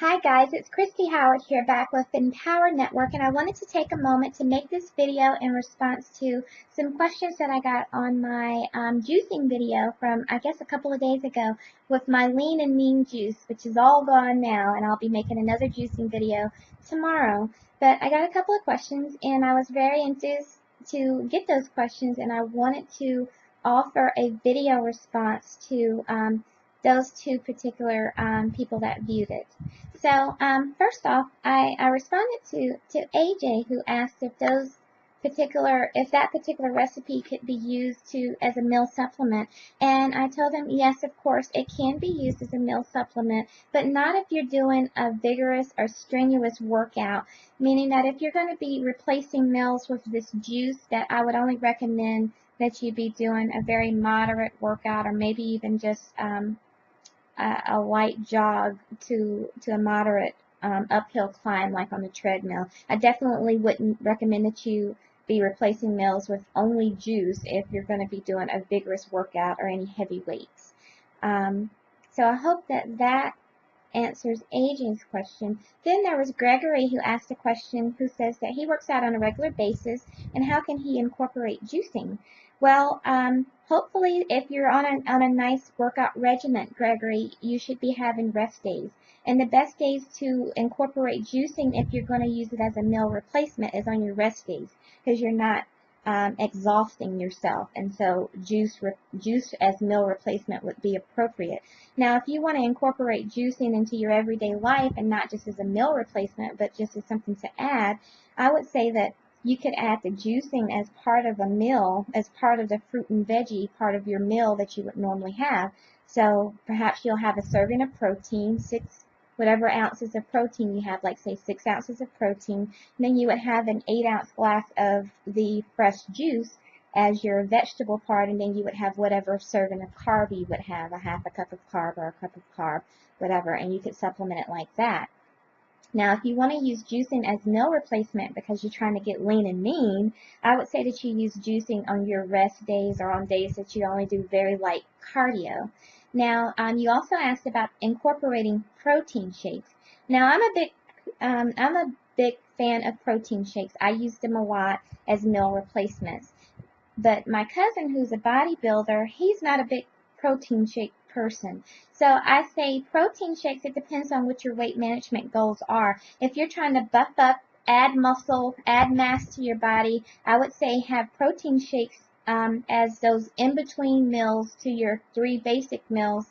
Hi guys, it's Kristie Howard here back with Empower Network, and I wanted to take a moment to make this video in response to some questions that I got on my juicing video from, I guess, a couple of days ago with my lean and mean juice, which is all gone now, and I'll be making another juicing video tomorrow. But I got a couple of questions, and I was very enthused to get those questions, and I wanted to offer a video response to those two particular people that viewed it. So first off, I responded to AJ, who asked if that particular recipe could be used as a meal supplement, and I told him yes, of course it can be used as a meal supplement, but not if you're doing a vigorous or strenuous workout. Meaning that if you're going to be replacing meals with this juice, that I would only recommend that you be doing a very moderate workout, or maybe even just a light jog to a moderate uphill climb, like on the treadmill. I definitely wouldn't recommend that you be replacing meals with only juice if you're going to be doing a vigorous workout or any heavy weights. So I hope that answers AJ's question. Then there was Gregory, who asked a question, who says that he works out on a regular basis, and how can he incorporate juicing? Well, hopefully if you're on a nice workout regimen, Gregory, you should be having rest days. And the best days to incorporate juicing, if you're going to use it as a meal replacement, is on your rest days, because you're not exhausting yourself, and so juice as meal replacement would be appropriate. Now, if you want to incorporate juicing into your everyday life, and not just as a meal replacement, but just as something to add, I would say that you could add the juicing as part of a meal, as part of the fruit and veggie part of your meal that you would normally have. So perhaps you'll have a serving of protein, whatever ounces of protein you have, like say 6 ounces of protein, and then you would have an 8-ounce glass of the fresh juice as your vegetable part, and then you would have whatever serving of carb you would have, a half a cup of carb or a cup of carb, whatever, and you could supplement it like that. Now, if you want to use juicing as meal replacement because you're trying to get lean and mean, I would say that you use juicing on your rest days, or on days that you only do very light cardio. Now, you also asked about incorporating protein shakes. Now, I'm a big fan of protein shakes. I use them a lot as meal replacements. But my cousin, who's a bodybuilder, he's not a big protein shake person. So I say protein shakes, it depends on what your weight management goals are. If you're trying to buff up, add muscle, add mass to your body, I would say have protein shakes as those in-between meals to your 3 basic meals.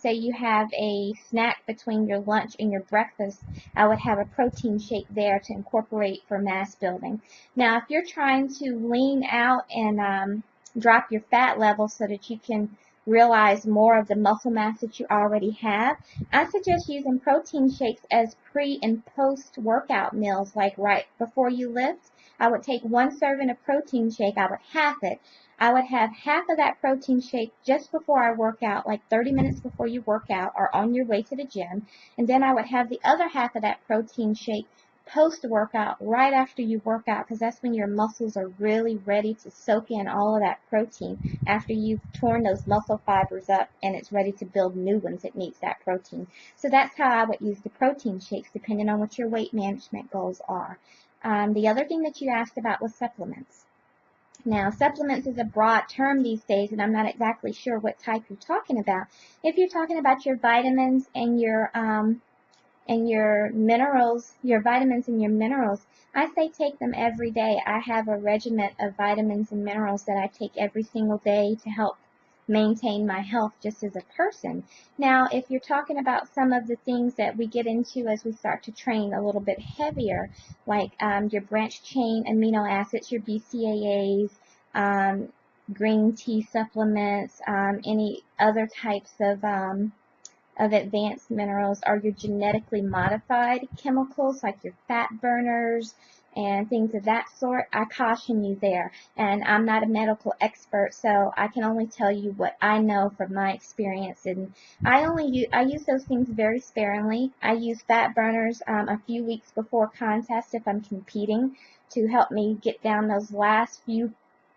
Say you have a snack between your lunch and your breakfast, I would have a protein shake there to incorporate for mass building. Now, if you're trying to lean out and drop your fat level so that you can realize more of the muscle mass that you already have, I suggest using protein shakes as pre and post workout meals, like right before you lift. I would take 1 serving of protein shake, I would half it. I would have half of that protein shake just before I work out, like 30 minutes before you work out or on your way to the gym. And then I would have the other half of that protein shake post-workout, right after you work out, because that's when your muscles are really ready to soak in all of that protein. After you've torn those muscle fibers up and it's ready to build new ones, it needs that protein. So that's how I would use the protein shakes, depending on what your weight management goals are. The other thing that you asked about was supplements. Now, supplements is a broad term these days, and I'm not exactly sure what type you're talking about. If you're talking about your vitamins and your minerals, your vitamins and your minerals, I say take them every day. I have a regimen of vitamins and minerals that I take every single day to help maintain my health just as a person. Now, if you're talking about some of the things that we get into as we start to train a little bit heavier, like your branched chain amino acids, your BCAAs, green tea supplements, any other types of advanced minerals, are your genetically modified chemicals like your fat burners and things of that sort, I caution you there. And I'm not a medical expert, so I can only tell you what I know from my experience. And I use those things very sparingly. I use fat burners a few weeks before contest if I'm competing, to help me get down those last few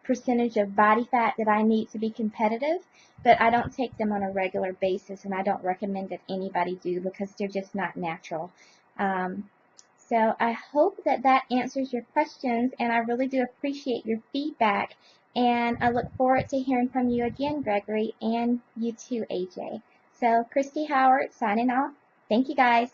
percentage of body fat that I need to be competitive, but I don't take them on a regular basis, and I don't recommend that anybody do because they're just not natural. So I hope that that answers your questions, and I really do appreciate your feedback, and I look forward to hearing from you again, Gregory, and you too, AJ. So Kristie Howard signing off. Thank you, guys.